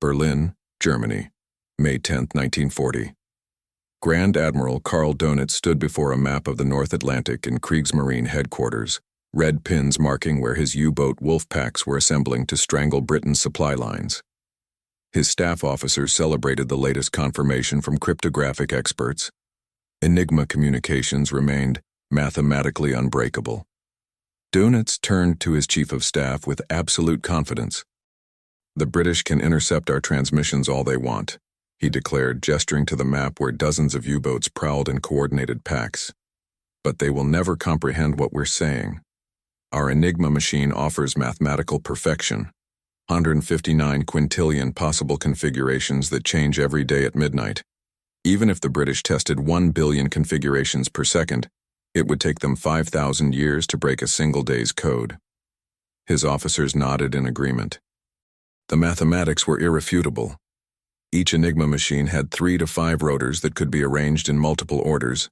Berlin, Germany, May 10, 1940. Grand Admiral Karl Dönitz stood before a map of the North Atlantic in Kriegsmarine headquarters, red pins marking where his U-boat wolf packs were assembling to strangle Britain's supply lines. His staff officers celebrated the latest confirmation from cryptographic experts. Enigma communications remained mathematically unbreakable. Dönitz turned to his chief of staff with absolute confidence. "The British can intercept our transmissions all they want," he declared, gesturing to the map where dozens of U-boats prowled in coordinated packs. "But they will never comprehend what we're saying. Our Enigma machine offers mathematical perfection, 159 quintillion possible configurations that change every day at midnight. Even if the British tested 1 billion configurations per second, it would take them 5,000 years to break a single day's code." His officers nodded in agreement. The mathematics were irrefutable. Each Enigma machine had 3 to 5 rotors that could be arranged in multiple orders,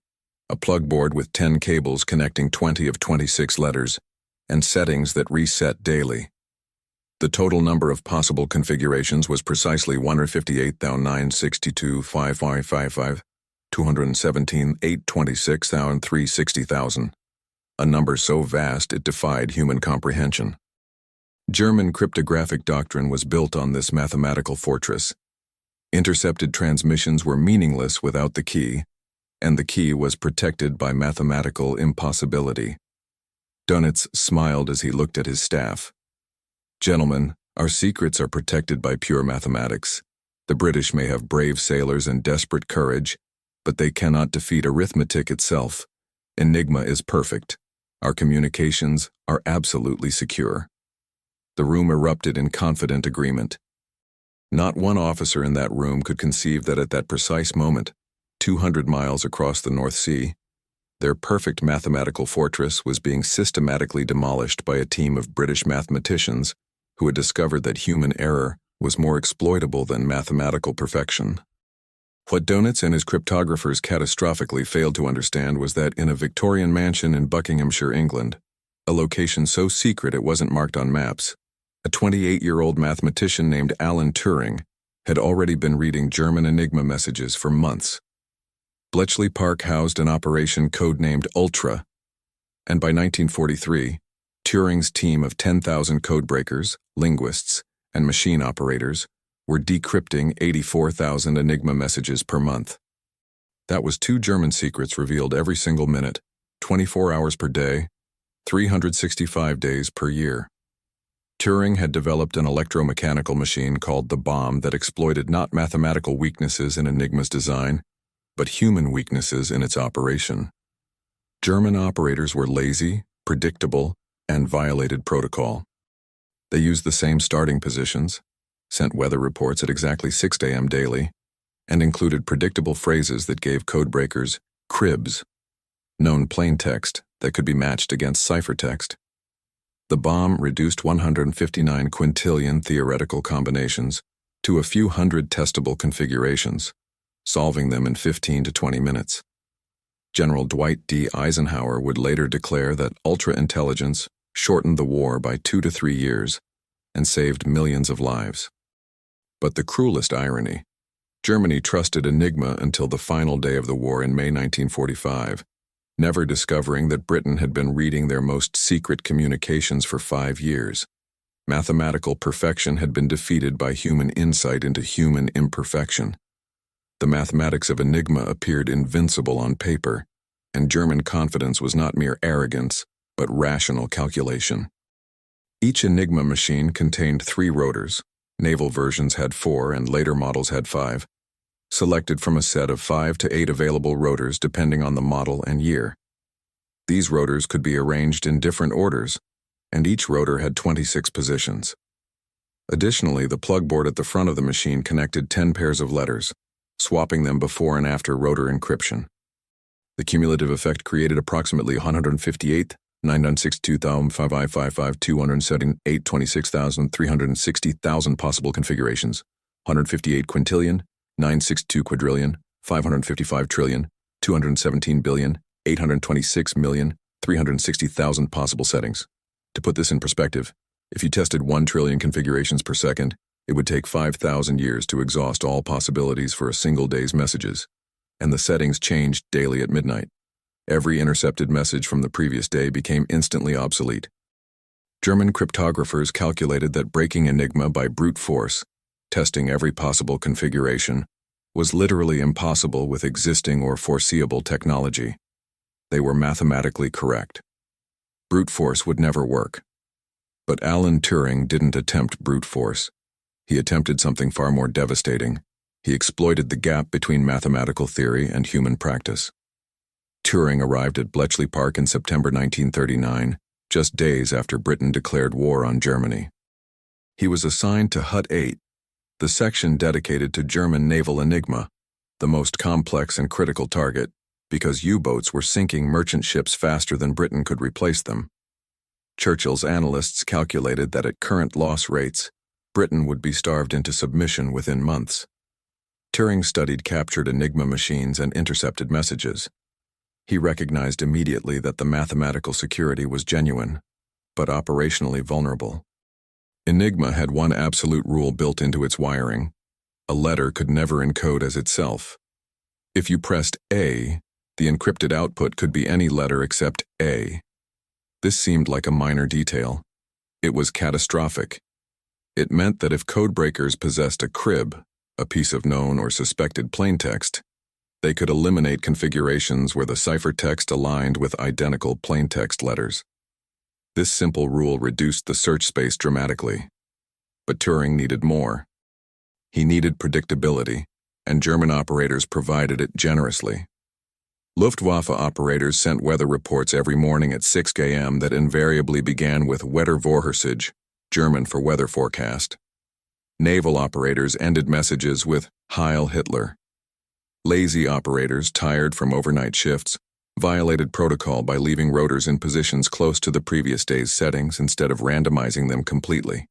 a plug board with 10 cables connecting 20 of 26 letters, and settings that reset daily. The total number of possible configurations was precisely 158,962,555, 217,826,360,000, a number so vast it defied human comprehension. German cryptographic doctrine was built on this mathematical fortress. Intercepted transmissions were meaningless without the key, and the key was protected by mathematical impossibility. Dönitz smiled as he looked at his staff. "Gentlemen, our secrets are protected by pure mathematics. The British may have brave sailors and desperate courage, but they cannot defeat arithmetic itself. Enigma is perfect. Our communications are absolutely secure." The room erupted in confident agreement. Not one officer in that room could conceive that at that precise moment, 200 miles across the North Sea, their perfect mathematical fortress was being systematically demolished by a team of British mathematicians who had discovered that human error was more exploitable than mathematical perfection. What Dönitz and his cryptographers catastrophically failed to understand was that in a Victorian mansion in Buckinghamshire, England, a location so secret it wasn't marked on maps, a 28-year-old mathematician named Alan Turing had already been reading German Enigma messages for months. Bletchley Park housed an operation codenamed Ultra, and by 1943, Turing's team of 10,000 codebreakers, linguists, and machine operators were decrypting 84,000 Enigma messages per month. That was 2 German secrets revealed every single minute, 24 hours per day, 365 days per year. Turing had developed an electromechanical machine called the Bombe that exploited not mathematical weaknesses in Enigma's design, but human weaknesses in its operation. German operators were lazy, predictable, and violated protocol. They used the same starting positions, sent weather reports at exactly 6 a.m. daily, and included predictable phrases that gave codebreakers cribs, known plain text that could be matched against ciphertext. The Bombe reduced 159 quintillion theoretical combinations to a few hundred testable configurations, solving them in 15 to 20 minutes. General Dwight Eisenhower would later declare that ultra-intelligence shortened the war by 2 to 3 years and saved millions of lives. But the cruelest irony, Germany trusted Enigma until the final day of the war in May 1945, never discovering that Britain had been reading their most secret communications for 5 years. Mathematical perfection had been defeated by human insight into human imperfection. The mathematics of Enigma appeared invincible on paper, and German confidence was not mere arrogance, but rational calculation. Each Enigma machine contained 3 rotors. Naval versions had 4 and later models had 5. Selected from a set of 5 to 8 available rotors depending on the model and year. These rotors could be arranged in different orders, and each rotor had 26 positions. Additionally, the plug board at the front of the machine connected 10 pairs of letters, swapping them before and after rotor encryption. The cumulative effect created approximately 158,962,555,278,26,360,000 possible configurations, 158 quintillion, 962 quadrillion, 555 trillion, 217 billion, 826 million, 360,000 possible settings. To put this in perspective, if you tested 1 trillion configurations per second, It would take 5,000 years to exhaust all possibilities for a single day's messages, and the settings changed daily at midnight. Every intercepted message from the previous day became instantly obsolete. German cryptographers calculated that breaking Enigma by brute force, testing every possible configuration, was literally impossible with existing or foreseeable technology. They were mathematically correct. Brute force would never work. But Alan Turing didn't attempt brute force. He attempted something far more devastating. He exploited the gap between mathematical theory and human practice. Turing arrived at Bletchley Park in September 1939, just days after Britain declared war on Germany. He was assigned to Hut 8, the section dedicated to German naval Enigma, the most complex and critical target, because U-boats were sinking merchant ships faster than Britain could replace them. Churchill's analysts calculated that at current loss rates, Britain would be starved into submission within months. Turing studied captured Enigma machines and intercepted messages. He recognized immediately that the mathematical security was genuine, but operationally vulnerable. Enigma had one absolute rule built into its wiring. A letter could never encode as itself. If you pressed A, the encrypted output could be any letter except A. This seemed like a minor detail. It was catastrophic. It meant that if codebreakers possessed a crib, a piece of known or suspected plaintext, they could eliminate configurations where the ciphertext aligned with identical plaintext letters. This simple rule reduced the search space dramatically. But Turing needed more. He needed predictability, and German operators provided it generously. Luftwaffe operators sent weather reports every morning at 6 a.m. that invariably began with Wettervorhersage, German for weather forecast. Naval operators ended messages with Heil Hitler. Lazy operators, tired from overnight shifts, violated protocol by leaving rotors in positions close to the previous day's settings instead of randomizing them completely.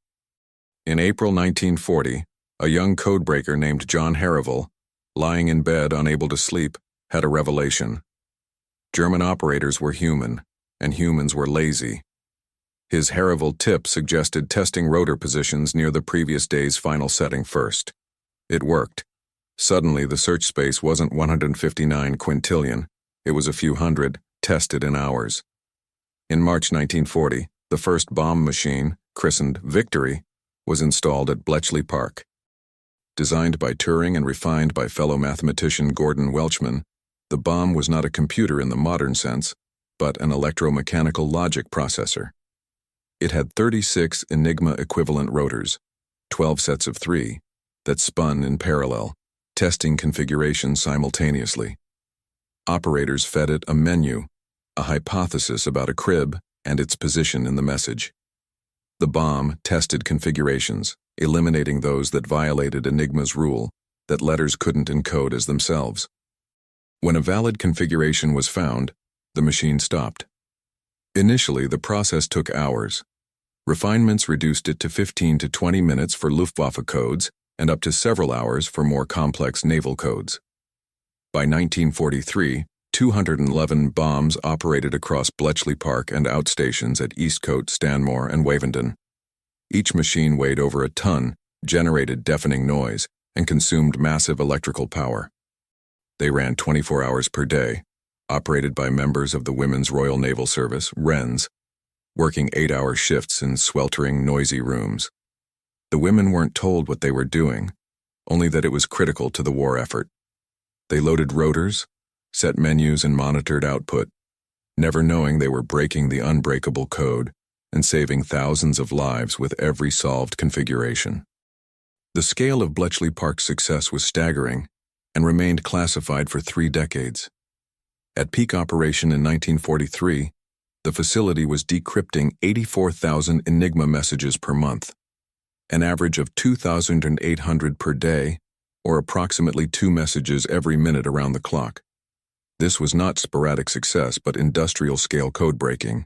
In April 1940, a young codebreaker named John Harrival, lying in bed unable to sleep, had a revelation. German operators were human, and humans were lazy. His Harrival tip suggested testing rotor positions near the previous day's final setting first. It worked. Suddenly, the search space wasn't 159 quintillion. It was a few hundred, tested in hours. In March 1940, the first bomb machine, christened Victory, was installed at Bletchley Park. Designed by Turing and refined by fellow mathematician Gordon Welchman, the bomb was not a computer in the modern sense, but an electromechanical logic processor. It had 36 Enigma-equivalent rotors, 12 sets of 3, that spun in parallel, testing configurations simultaneously. Operators fed it a menu, a hypothesis about a crib and its position in the message. The bomb tested configurations, eliminating those that violated Enigma's rule that letters couldn't encode as themselves. When a valid configuration was found, the machine stopped. Initially, the process took hours. Refinements reduced it to 15 to 20 minutes for Luftwaffe codes and up to several hours for more complex naval codes. By 1943, 211 bombs operated across Bletchley Park and outstations at Eastcote, Stanmore, and Wavendon. Each machine weighed over a ton, generated deafening noise, and consumed massive electrical power. They ran 24 hours per day, operated by members of the Women's Royal Naval Service, WRENS, working 8-hour shifts in sweltering, noisy rooms. The women weren't told what they were doing, only that it was critical to the war effort. They loaded rotors, set menus, and monitored output, never knowing they were breaking the unbreakable code and saving thousands of lives with every solved configuration. The scale of Bletchley Park's success was staggering and remained classified for 3 decades. At peak operation in 1943, the facility was decrypting 84,000 Enigma messages per month, an average of 2,800 per day, or approximately 2 messages every minute around the clock. This was not sporadic success, but industrial-scale codebreaking.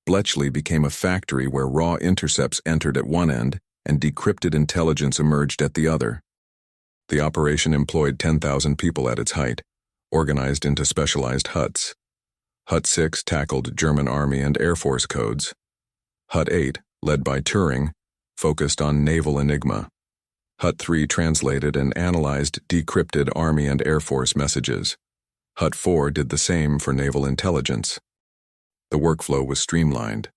Bletchley became a factory where raw intercepts entered at one end and decrypted intelligence emerged at the other. The operation employed 10,000 people at its height, organized into specialized huts. Hut 6 tackled German Army and Air Force codes. Hut 8, led by Turing, focused on naval Enigma. WWII translated and analyzed decrypted Army and Air Force messages. WWII did the same for naval intelligence. The workflow was streamlined.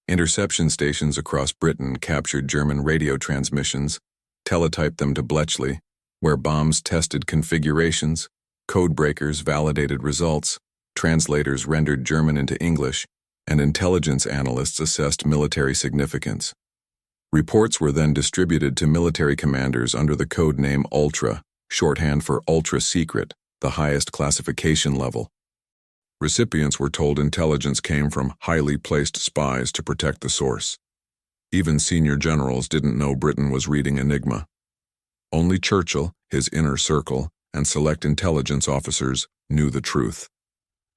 Interception stations across Britain captured German radio transmissions, teletyped them to Bletchley, where bombs tested configurations, codebreakers validated results, translators rendered German into English, and intelligence analysts assessed military significance. Reports were then distributed to military commanders under the code name Ultra, shorthand for Ultra Secret, the highest classification level. Recipients were told intelligence came from highly placed spies to protect the source. Even senior generals didn't know Britain was reading Enigma. Only Churchill, his inner circle, and select intelligence officers knew the truth.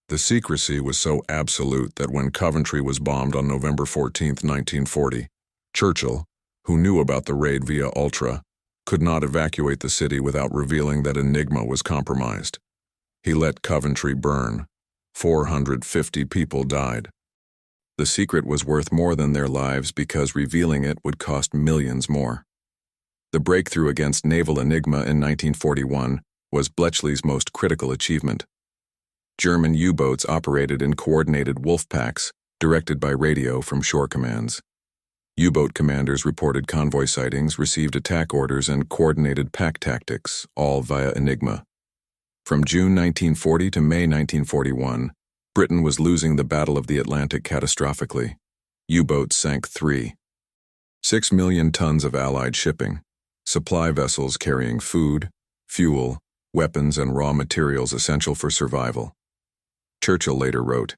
The secrecy was so absolute that when Coventry was bombed on November 14, 1940, Churchill, who knew about the raid via Ultra, could not evacuate the city without revealing that Enigma was compromised. He let Coventry burn. 450 people died. The secret was worth more than their lives because revealing it would cost millions more. The breakthrough against naval Enigma in 1941 was Bletchley's most critical achievement. German U-boats operated in coordinated wolf packs, directed by radio from shore commands. U-boat commanders reported convoy sightings, received attack orders, and coordinated pack tactics, all via Enigma. From June 1940 to May 1941, Britain was losing the Battle of the Atlantic catastrophically. U-boats sank 3.6 million tons of Allied shipping, supply vessels carrying food, fuel, weapons, and raw materials essential for survival. Churchill later wrote,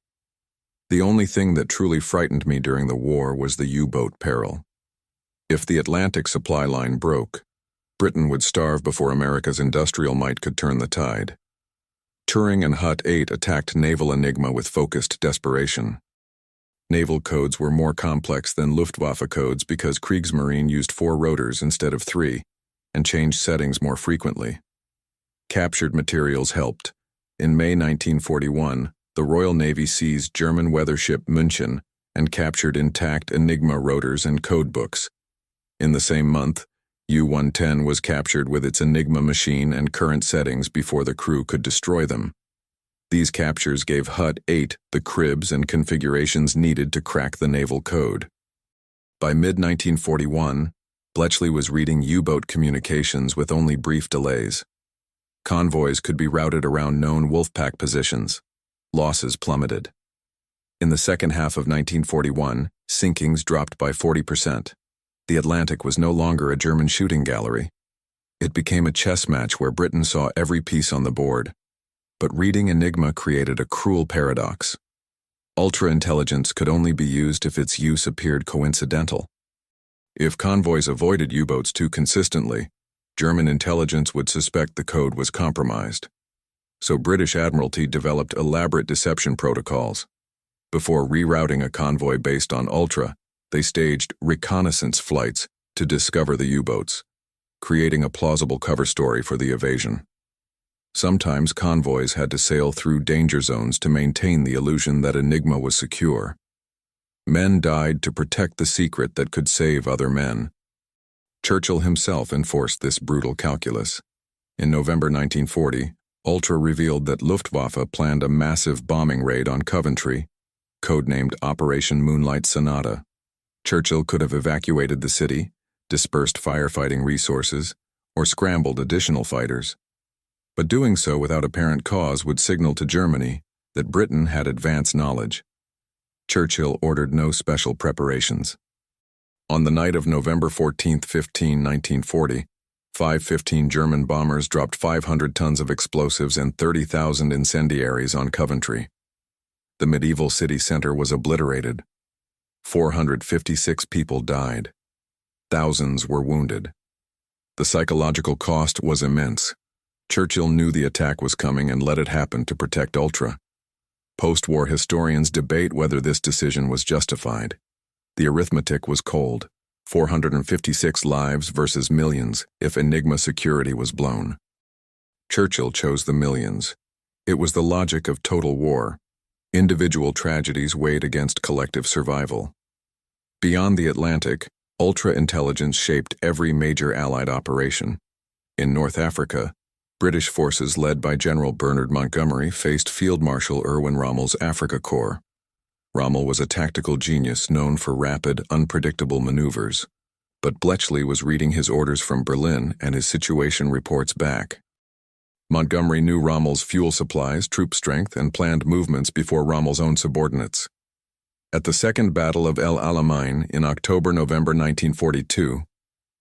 "The only thing that truly frightened me during the war was the U-boat peril. If the Atlantic supply line broke, Britain would starve before America's industrial might could turn the tide." Turing and WWII attacked naval Enigma with focused desperation. Naval codes were more complex than Luftwaffe codes because Kriegsmarine used 4 rotors instead of 3, and changed settings more frequently. Captured materials helped. In May 1941, the Royal Navy seized German weather ship München and captured intact Enigma rotors and codebooks. In the same month, U-110 was captured with its Enigma machine and current settings before the crew could destroy them. These captures gave WWII the cribs and configurations needed to crack the naval code. By mid-1941, Bletchley was reading U-boat communications with only brief delays. Convoys could be routed around known wolfpack positions. Losses plummeted. In the second half of 1941, sinkings dropped by 40%. The Atlantic was no longer a German shooting gallery. It became a chess match where Britain saw every piece on the board. But reading Enigma created a cruel paradox. Ultra-intelligence could only be used if its use appeared coincidental. If convoys avoided U-boats too consistently, German intelligence would suspect the code was compromised. So British Admiralty developed elaborate deception protocols. Before rerouting a convoy based on Ultra, they staged reconnaissance flights to discover the U-boats, creating a plausible cover story for the evasion. Sometimes convoys had to sail through danger zones to maintain the illusion that Enigma was secure. Men died to protect the secret that could save other men. Churchill himself enforced this brutal calculus. In November 1940, Ultra revealed that Luftwaffe planned a massive bombing raid on Coventry, codenamed Operation Moonlight Sonata. Churchill could have evacuated the city, dispersed firefighting resources, or scrambled additional fighters. But doing so without apparent cause would signal to Germany that Britain had advance knowledge. Churchill ordered no special preparations. On the night of November 14, 1940, 5-15 German bombers dropped 500 tons of explosives and 30,000 incendiaries on Coventry. The medieval city center was obliterated. 456 people died. Thousands were wounded. The psychological cost was immense. Churchill knew the attack was coming and let it happen to protect Ultra. Post-war historians debate whether this decision was justified. The arithmetic was cold. 456 lives versus millions if Enigma security was blown. Churchill chose the millions. It was the logic of total war. Individual tragedies weighed against collective survival. Beyond the Atlantic, Ultra-intelligence shaped every major Allied operation. In North Africa, British forces led by General Bernard Montgomery faced Field Marshal Erwin Rommel's Africa Corps. Rommel was a tactical genius known for rapid, unpredictable maneuvers. But Bletchley was reading his orders from Berlin and his situation reports back. Montgomery knew Rommel's fuel supplies, troop strength, and planned movements before Rommel's own subordinates. At the Second Battle of El Alamein in October-November 1942,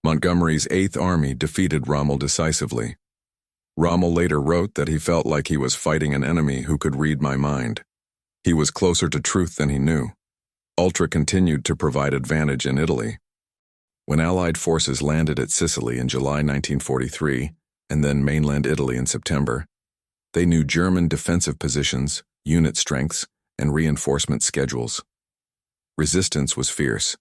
Montgomery's 8th Army defeated Rommel decisively. Rommel later wrote that he felt like he was fighting an enemy who could read my mind. He was closer to truth than he knew. Ultra continued to provide advantage in Italy. When Allied forces landed at Sicily in July 1943, and then mainland Italy in September, they knew German defensive positions, unit strengths, and reinforcement schedules. Resistance was fierce.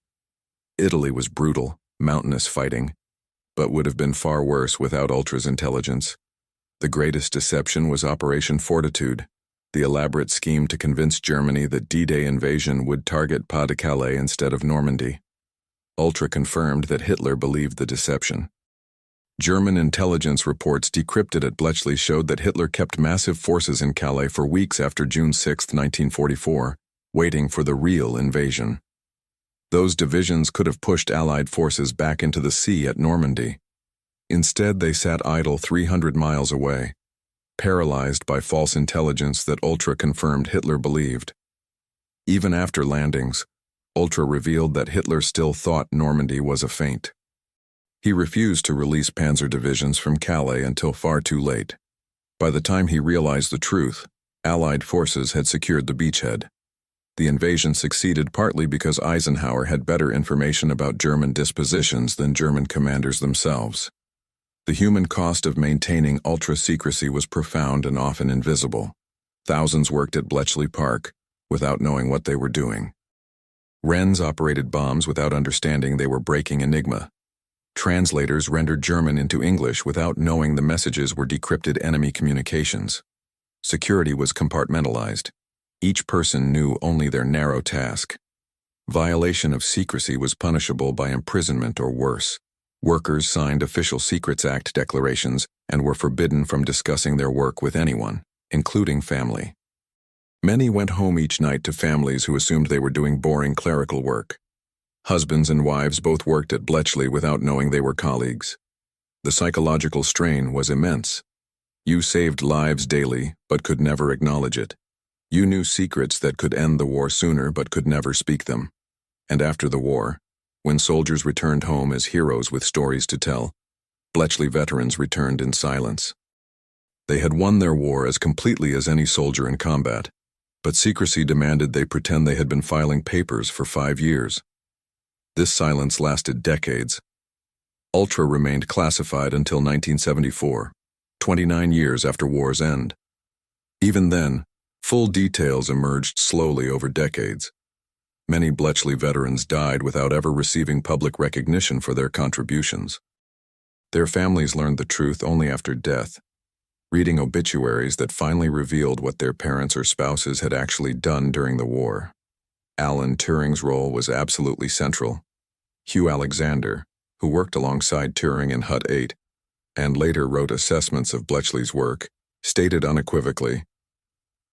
Italy was brutal, mountainous fighting, but would have been far worse without Ultra's intelligence. The greatest deception was Operation Fortitude, the elaborate scheme to convince Germany that D-Day invasion would target Pas-de-Calais instead of Normandy. Ultra confirmed that Hitler believed the deception. German intelligence reports decrypted at Bletchley showed that Hitler kept massive forces in Calais for weeks after June 6, 1944, waiting for the real invasion. Those divisions could have pushed Allied forces back into the sea at Normandy. Instead, they sat idle 300 miles away, paralyzed by false intelligence that Ultra confirmed Hitler believed. Even after landings, Ultra revealed that Hitler still thought Normandy was a feint. He refused to release panzer divisions from Calais until far too late. By the time he realized the truth, Allied forces had secured the beachhead. The invasion succeeded partly because Eisenhower had better information about German dispositions than German commanders themselves. The human cost of maintaining ultra-secrecy was profound and often invisible. Thousands worked at Bletchley Park without knowing what they were doing. Wrens operated bombs without understanding they were breaking Enigma. Translators rendered German into English without knowing the messages were decrypted enemy communications. Security was compartmentalized. Each person knew only their narrow task. Violation of secrecy was punishable by imprisonment or worse. Workers signed Official Secrets Act declarations and were forbidden from discussing their work with anyone, including family. Many went home each night to families who assumed they were doing boring clerical work. Husbands and wives both worked at Bletchley without knowing they were colleagues. The psychological strain was immense. You saved lives daily, but could never acknowledge it. You knew secrets that could end the war sooner, but could never speak them. And after the war, when soldiers returned home as heroes with stories to tell, Bletchley veterans returned in silence. They had won their war as completely as any soldier in combat, but secrecy demanded they pretend they had been filing papers for 5 years. This silence lasted decades. Ultra remained classified until 1974, 29 years after war's end. Even then, full details emerged slowly over decades. Many Bletchley veterans died without ever receiving public recognition for their contributions. Their families learned the truth only after death, reading obituaries that finally revealed what their parents or spouses had actually done during the war. Alan Turing's role was absolutely central. Hugh Alexander, who worked alongside Turing in Hut 8, and later wrote assessments of Bletchley's work, stated unequivocally,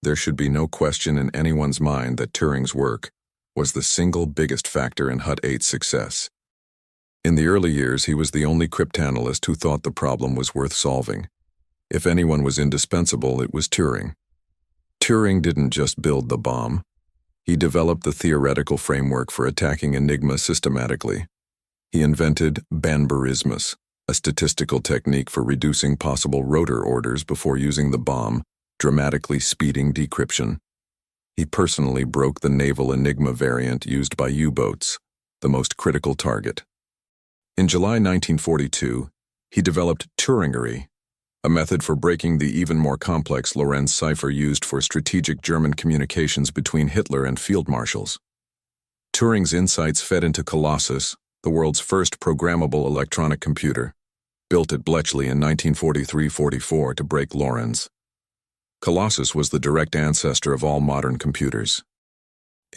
"There should be no question in anyone's mind that Turing's work was the single biggest factor in Hut 8's success." In the early years, he was the only cryptanalyst who thought the problem was worth solving. If anyone was indispensable, it was Turing. Turing didn't just build the bomb. He developed the theoretical framework for attacking Enigma systematically. He invented banburismus, a statistical technique for reducing possible rotor orders before using the bomb, dramatically speeding decryption. He personally broke the naval Enigma variant used by U-boats, the most critical target. In July 1942, he developed Turingery, a method for breaking the even more complex Lorenz cipher used for strategic German communications between Hitler and field marshals. Turing's insights fed into Colossus, the world's first programmable electronic computer, built at Bletchley in 1943-44 to break Lorenz. Colossus was the direct ancestor of all modern computers.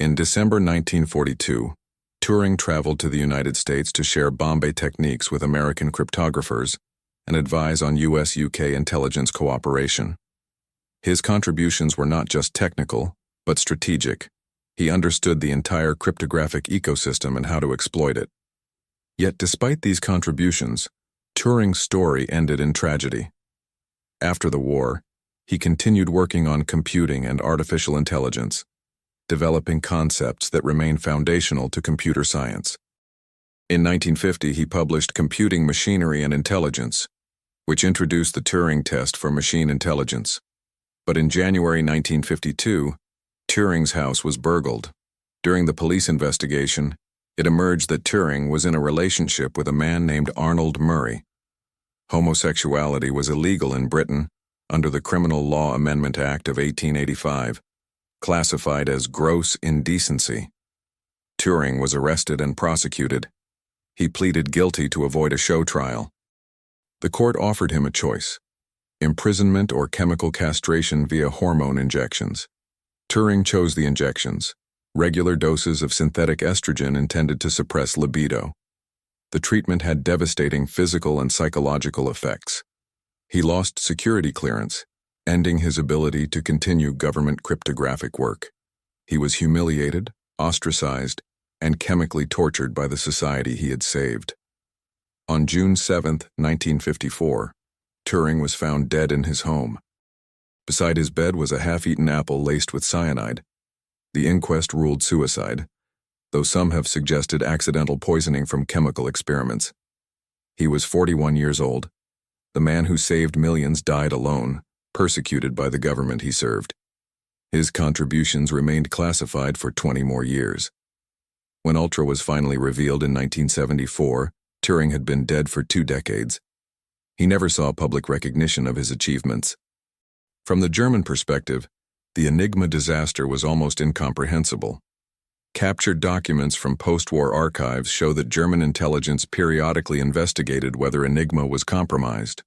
In December 1942, Turing traveled to the United States to share Bombe techniques with American cryptographers and advise on US-UK intelligence cooperation. His contributions were not just technical, but strategic. He understood the entire cryptographic ecosystem and how to exploit it. Yet despite these contributions, Turing's story ended in tragedy. After the war, he continued working on computing and artificial intelligence, developing concepts that remain foundational to computer science. In 1950, he published Computing Machinery and Intelligence, which introduced the Turing test for machine intelligence. But in January 1952, Turing's house was burgled. During the police investigation, it emerged that Turing was in a relationship with a man named Arnold Murray. Homosexuality was illegal in Britain under the Criminal Law Amendment Act of 1885, classified as gross indecency. Turing was arrested and prosecuted. He pleaded guilty to avoid a show trial. The court offered him a choice: imprisonment or chemical castration via hormone injections. Turing chose the injections, regular doses of synthetic estrogen intended to suppress libido. The treatment had devastating physical and psychological effects. He lost security clearance, ending his ability to continue government cryptographic work. He was humiliated, ostracized, and chemically tortured by the society he had saved. On June 7, 1954, Turing was found dead in his home. Beside his bed was a half-eaten apple laced with cyanide. The inquest ruled suicide, though some have suggested accidental poisoning from chemical experiments. He was 41 years old. The man who saved millions died alone, persecuted by the government he served. His contributions remained classified for 20 more years. When Ultra was finally revealed in 1974, Turing had been dead for 2 decades. He never saw public recognition of his achievements. From the German perspective, the Enigma disaster was almost incomprehensible. Captured documents from post-war archives show that German intelligence periodically investigated whether Enigma was compromised.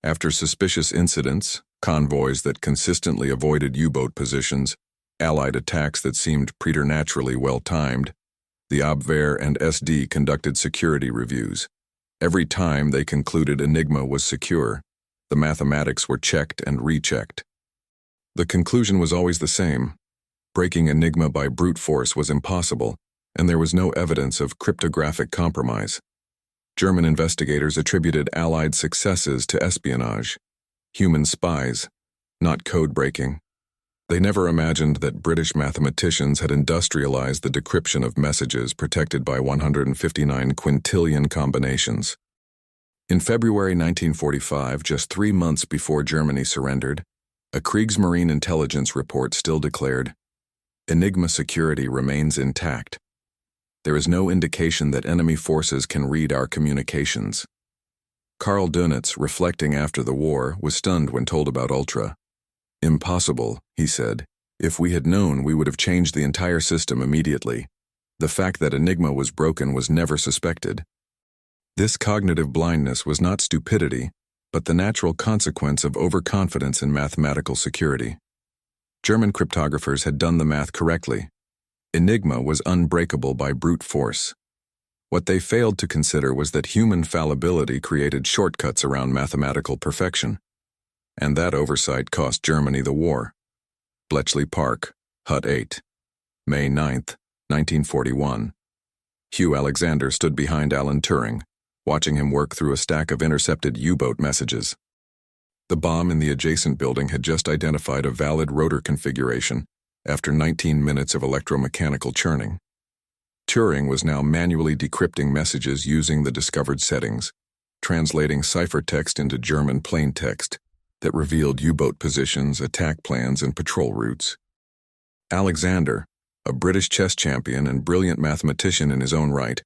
After suspicious incidents, convoys that consistently avoided U-boat positions, Allied attacks that seemed preternaturally well-timed, the Abwehr and SD conducted security reviews. Every time they concluded Enigma was secure, the mathematics were checked and rechecked. The conclusion was always the same: breaking Enigma by brute force was impossible, and there was no evidence of cryptographic compromise. German investigators attributed Allied successes to espionage, human spies, not code-breaking. They never imagined that British mathematicians had industrialized the decryption of messages protected by 159 quintillion combinations. In February 1945, just 3 months before Germany surrendered, a Kriegsmarine intelligence report still declared, "Enigma security remains intact. There is no indication that enemy forces can read our communications." Karl Dönitz, reflecting after the war, was stunned when told about Ultra. "Impossible," he said. "If we had known, we would have changed the entire system immediately. The fact that Enigma was broken was never suspected." This cognitive blindness was not stupidity, but the natural consequence of overconfidence in mathematical security. German cryptographers had done the math correctly. Enigma was unbreakable by brute force. What they failed to consider was that human fallibility created shortcuts around mathematical perfection. And that oversight cost Germany the war. Bletchley Park, Hut 8. May 9, 1941. Hugh Alexander stood behind Alan Turing, watching him work through a stack of intercepted U-boat messages. The bomb in the adjacent building had just identified a valid rotor configuration after 19 minutes of electromechanical churning. Turing was now manually decrypting messages using the discovered settings, translating cipher text into German plain text that revealed U-boat positions, attack plans, and patrol routes. Alexander, a British chess champion and brilliant mathematician in his own right,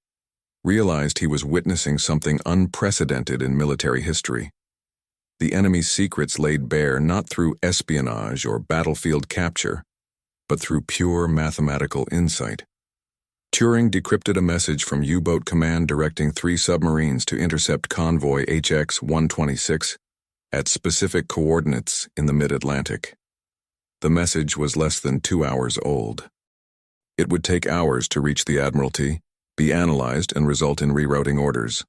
realized he was witnessing something unprecedented in military history. The enemy's secrets laid bare not through espionage or battlefield capture, but through pure mathematical insight. Turing decrypted a message from U-boat command directing 3 submarines to intercept convoy HX-126 at specific coordinates in the mid-Atlantic. The message was less than 2 hours old. It would take hours to reach the Admiralty, be analyzed and result in rerouting orders.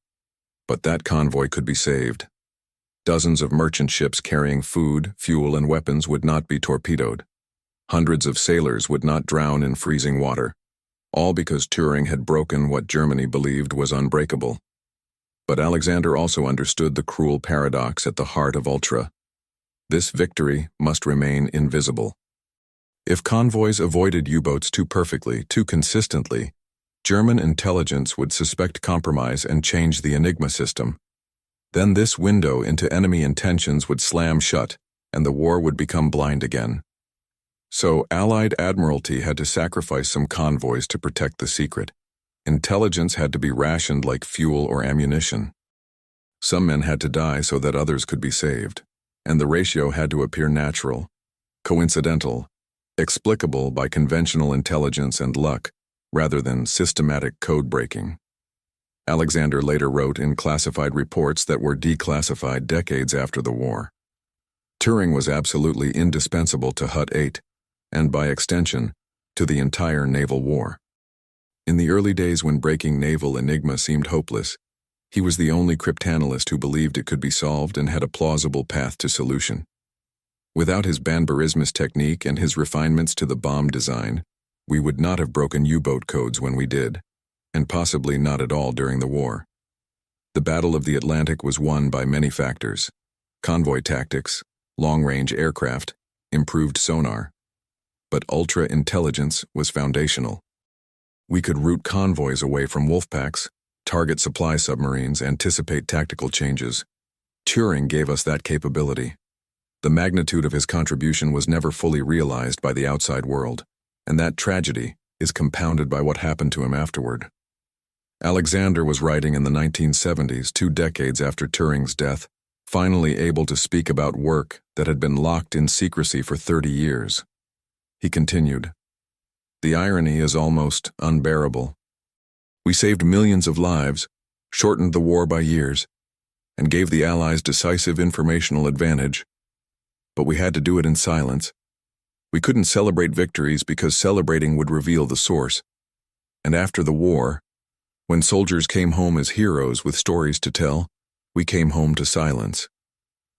But that convoy could be saved. Dozens of merchant ships carrying food, fuel, and weapons would not be torpedoed. Hundreds of sailors would not drown in freezing water, all because Turing had broken what Germany believed was unbreakable. But Alexander also understood the cruel paradox at the heart of Ultra. This victory must remain invisible. If convoys avoided U-boats too perfectly, too consistently, German intelligence would suspect compromise and change the Enigma system. Then this window into enemy intentions would slam shut, and the war would become blind again. So Allied Admiralty had to sacrifice some convoys to protect the secret. Intelligence had to be rationed like fuel or ammunition. Some men had to die so that others could be saved, and the ratio had to appear natural, coincidental, explicable by conventional intelligence and luck, rather than systematic code-breaking. Alexander later wrote in classified reports that were declassified decades after the war. Turing was absolutely indispensable to WWII, and by extension, to the entire naval war. In the early days when breaking naval Enigma seemed hopeless, he was the only cryptanalyst who believed it could be solved and had a plausible path to solution. Without his Banburismus technique and his refinements to the bomb design, we would not have broken U-boat codes when we did, and possibly not at all during the war. The Battle of the Atlantic was won by many factors: convoy tactics, long-range aircraft, improved sonar. But ultra-intelligence was foundational. We could route convoys away from wolfpacks, target supply submarines, anticipate tactical changes. Turing gave us that capability. The magnitude of his contribution was never fully realized by the outside world, and that tragedy is compounded by what happened to him afterward. Alexander was writing in the 1970s, 2 decades after Turing's death, finally able to speak about work that had been locked in secrecy for 30 years. He continued, "The irony is almost unbearable. We saved millions of lives, shortened the war by years, and gave the Allies decisive informational advantage. But we had to do it in silence. We couldn't celebrate victories because celebrating would reveal the source. And after the war, when soldiers came home as heroes with stories to tell, we came home to silence.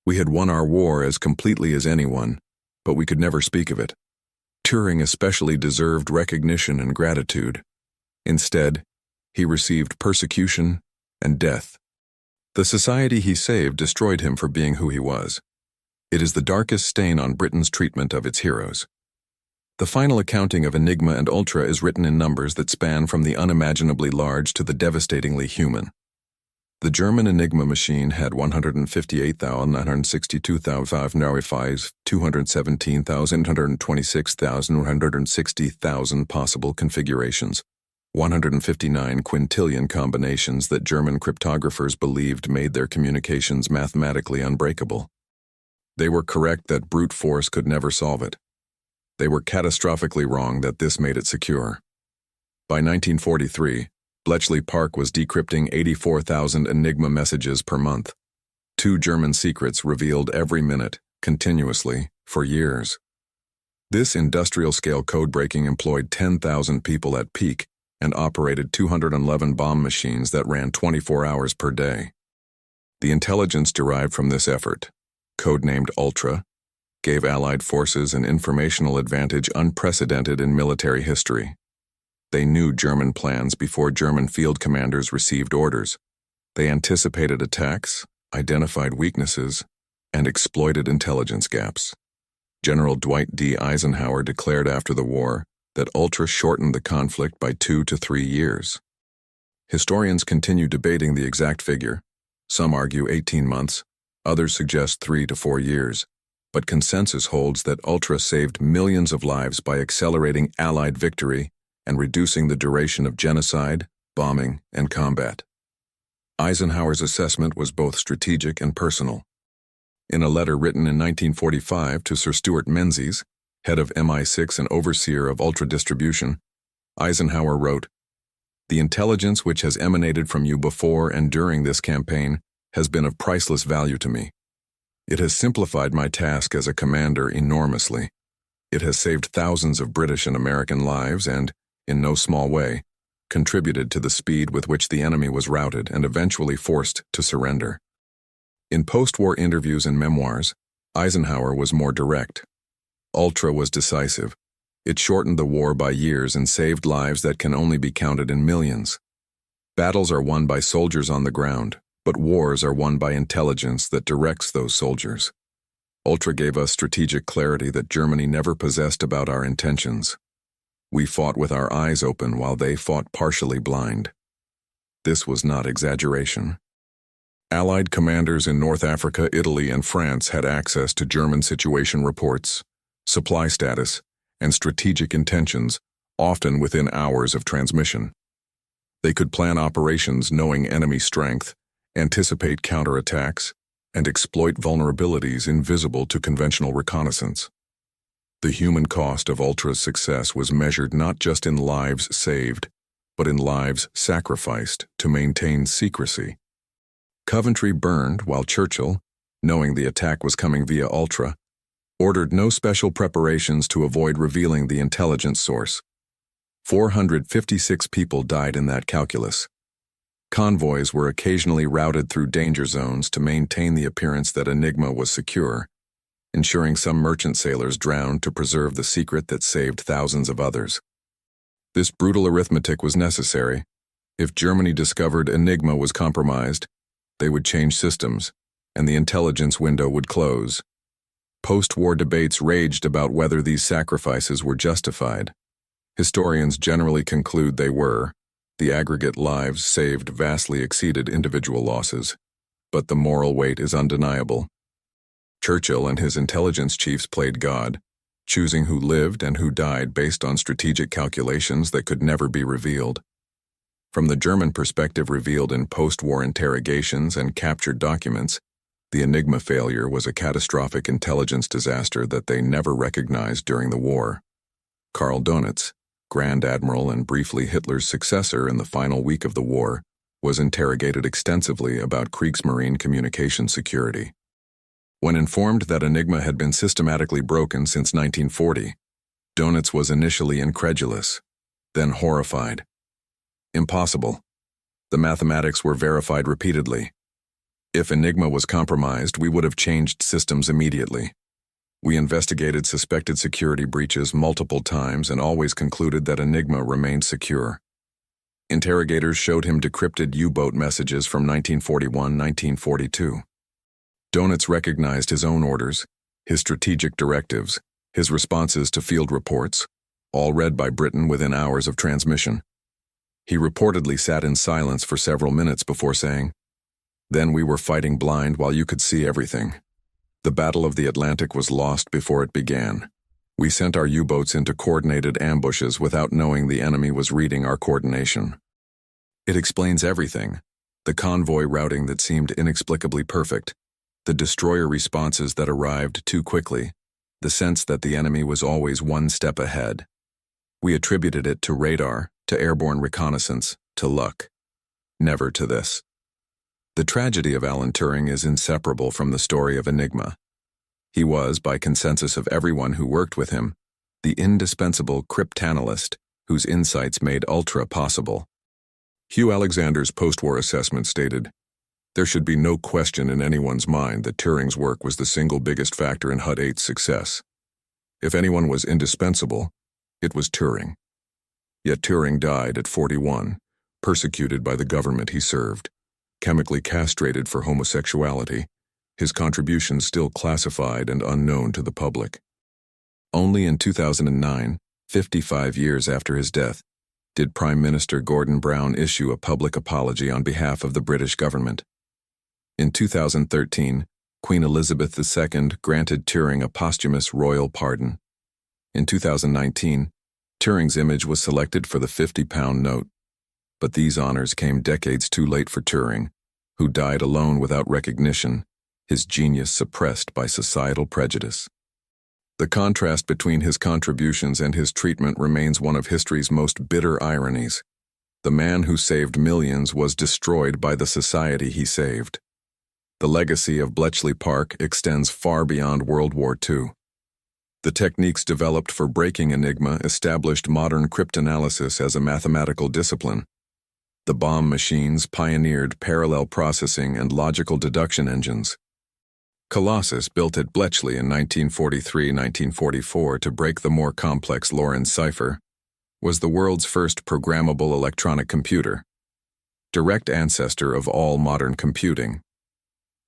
We had won our war as completely as anyone, but we could never speak of it. Turing especially deserved recognition and gratitude. Instead, he received persecution and death. The society he saved destroyed him for being who he was. It is the darkest stain on Britain's treatment of its heroes." The final accounting of Enigma and Ultra is written in numbers that span from the unimaginably large to the devastatingly human. The German Enigma machine had 158,962,595, 217,126,160,000 possible configurations, 159 quintillion combinations that German cryptographers believed made their communications mathematically unbreakable. They were correct that brute force could never solve it. They were catastrophically wrong that this made it secure. By 1943, Bletchley Park was decrypting 84,000 Enigma messages per month. 2 German secrets revealed every minute, continuously, for years. This industrial-scale code-breaking employed 10,000 people at peak and operated 211 bomb machines that ran 24 hours per day. The intelligence derived from this effort, codenamed Ultra, gave Allied forces an informational advantage unprecedented in military history. They knew German plans before German field commanders received orders. They anticipated attacks, identified weaknesses, and exploited intelligence gaps. General Dwight D. Eisenhower declared after the war that Ultra shortened the conflict by 2 to 3 years. Historians continue debating the exact figure. Some argue 18 months, others suggest 3 to 4 years. But consensus holds that Ultra saved millions of lives by accelerating Allied victory and reducing the duration of genocide, bombing, and combat. Eisenhower's assessment was both strategic and personal. In a letter written in 1945 to Sir Stuart Menzies, head of MI6 and overseer of Ultra distribution, Eisenhower wrote, "The intelligence which has emanated from you before and during this campaign has been of priceless value to me. It has simplified my task as a commander enormously. It has saved thousands of British and American lives and, in no small way, contributed to the speed with which the enemy was routed and eventually forced to surrender. In post-war interviews and memoirs, Eisenhower was more direct. Ultra was decisive. It shortened the war by years and saved lives that can only be counted in millions. Battles are won by soldiers on the ground, but wars are won by intelligence that directs those soldiers. Ultra gave us strategic clarity that Germany never possessed about our intentions. We fought with our eyes open while they fought partially blind. This was not exaggeration. Allied commanders in North Africa, Italy, and France had access to German situation reports, supply status, and strategic intentions, often within hours of transmission. They could plan operations knowing enemy strength, anticipate counterattacks, and exploit vulnerabilities invisible to conventional reconnaissance. The human cost of Ultra's success was measured not just in lives saved, but in lives sacrificed to maintain secrecy. Coventry burned while Churchill, knowing the attack was coming via Ultra, ordered no special preparations to avoid revealing the intelligence source. 456 people died in that calculus. Convoys were occasionally routed through danger zones to maintain the appearance that Enigma was secure, ensuring some merchant sailors drowned to preserve the secret that saved thousands of others. This brutal arithmetic was necessary. If Germany discovered Enigma was compromised, they would change systems, and the intelligence window would close. Post-war debates raged about whether these sacrifices were justified. Historians generally conclude they were. The aggregate lives saved vastly exceeded individual losses, but the moral weight is undeniable. Churchill and his intelligence chiefs played God, choosing who lived and who died based on strategic calculations that could never be revealed. From the German perspective revealed in post-war interrogations and captured documents, the Enigma failure was a catastrophic intelligence disaster that they never recognized during the war. Karl Dönitz, Grand Admiral and briefly Hitler's successor in the final week of the war, was interrogated extensively about Kriegsmarine communication security. When informed that Enigma had been systematically broken since 1940, Dönitz was initially incredulous, then horrified. Impossible. The mathematics were verified repeatedly. If Enigma was compromised, we would have changed systems immediately. We investigated suspected security breaches multiple times and always concluded that Enigma remained secure. Interrogators showed him decrypted U-boat messages from 1941-1942. Dönitz recognized his own orders, his strategic directives, his responses to field reports, all read by Britain within hours of transmission. He reportedly sat in silence for several minutes before saying, "Then we were fighting blind while you could see everything. The Battle of the Atlantic was lost before it began. We sent our U-boats into coordinated ambushes without knowing the enemy was reading our coordination." It explains everything. The convoy routing that seemed inexplicably perfect, the destroyer responses that arrived too quickly, the sense that the enemy was always one step ahead. We attributed it to radar, to airborne reconnaissance, to luck. Never to this. The tragedy of Alan Turing is inseparable from the story of Enigma. He was, by consensus of everyone who worked with him, the indispensable cryptanalyst whose insights made Ultra possible. Hugh Alexander's post-war assessment stated, "There should be no question in anyone's mind that Turing's work was the single biggest factor in HUD-8's success. If anyone was indispensable, it was Turing." Yet Turing died at 41, persecuted by the government he served, chemically castrated for homosexuality, his contributions still classified and unknown to the public. Only in 2009, 55 years after his death, did Prime Minister Gordon Brown issue a public apology on behalf of the British government. In 2013, Queen Elizabeth II granted Turing a posthumous royal pardon. In 2019, Turing's image was selected for the £50 note. But these honors came decades too late for Turing, who died alone without recognition, his genius suppressed by societal prejudice. The contrast between his contributions and his treatment remains one of history's most bitter ironies. The man who saved millions was destroyed by the society he saved. The legacy of Bletchley Park extends far beyond World War II. The techniques developed for breaking Enigma established modern cryptanalysis as a mathematical discipline. The Bombe machines pioneered parallel processing and logical deduction engines. Colossus, built at Bletchley in 1943-1944 to break the more complex Lorenz cipher, was the world's first programmable electronic computer, direct ancestor of all modern computing.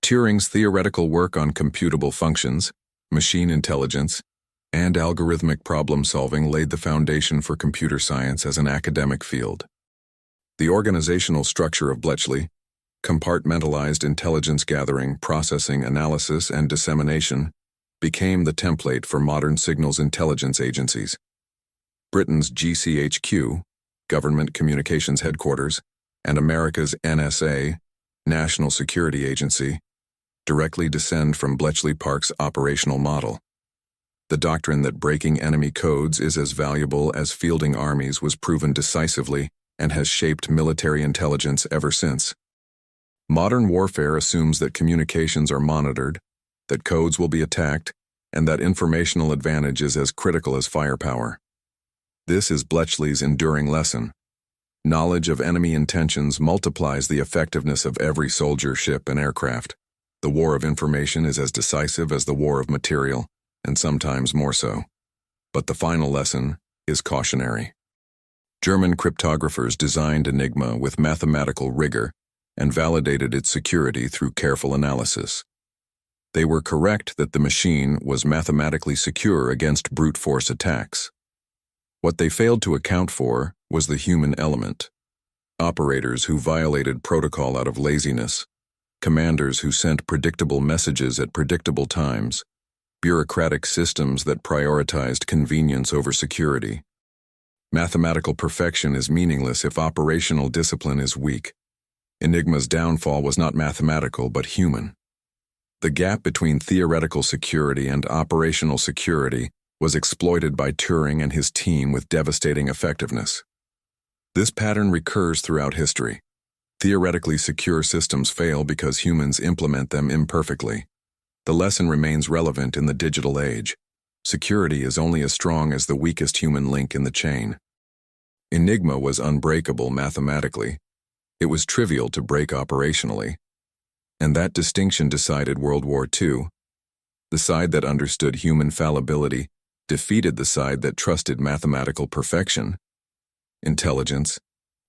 Turing's theoretical work on computable functions, machine intelligence, and algorithmic problem-solving laid the foundation for computer science as an academic field. The organizational structure of Bletchley, compartmentalized intelligence gathering, processing, analysis, and dissemination, became the template for modern signals intelligence agencies. Britain's GCHQ, Government Communications Headquarters, and America's NSA, National Security Agency, directly descend from Bletchley Park's operational model. The doctrine that breaking enemy codes is as valuable as fielding armies was proven decisively and has shaped military intelligence ever since. Modern warfare assumes that communications are monitored, that codes will be attacked, and that informational advantage is as critical as firepower. This is Bletchley's enduring lesson. Knowledge of enemy intentions multiplies the effectiveness of every soldier, ship, and aircraft. The war of information is as decisive as the war of material, and sometimes more so. But the final lesson is cautionary. German cryptographers designed Enigma with mathematical rigor and validated its security through careful analysis. They were correct that the machine was mathematically secure against brute force attacks. What they failed to account for was the human element. Operators who violated protocol out of laziness, commanders who sent predictable messages at predictable times, bureaucratic systems that prioritized convenience over security. Mathematical perfection is meaningless if operational discipline is weak. Enigma's downfall was not mathematical but human. The gap between theoretical security and operational security was exploited by Turing and his team with devastating effectiveness. This pattern recurs throughout history. Theoretically secure systems fail because humans implement them imperfectly. The lesson remains relevant in the digital age. Security is only as strong as the weakest human link in the chain. Enigma was unbreakable mathematically. It was trivial to break operationally. And that distinction decided World War II. The side that understood human fallibility defeated the side that trusted mathematical perfection. Intelligence,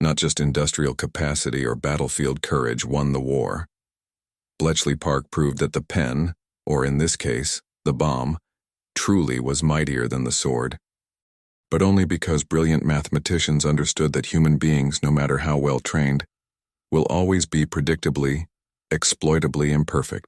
not just industrial capacity or battlefield courage, won the war. Bletchley Park proved that the pen, or in this case, the bomb, truly was mightier than the sword. But only because brilliant mathematicians understood that human beings, no matter how well trained, will always be predictably, exploitably imperfect.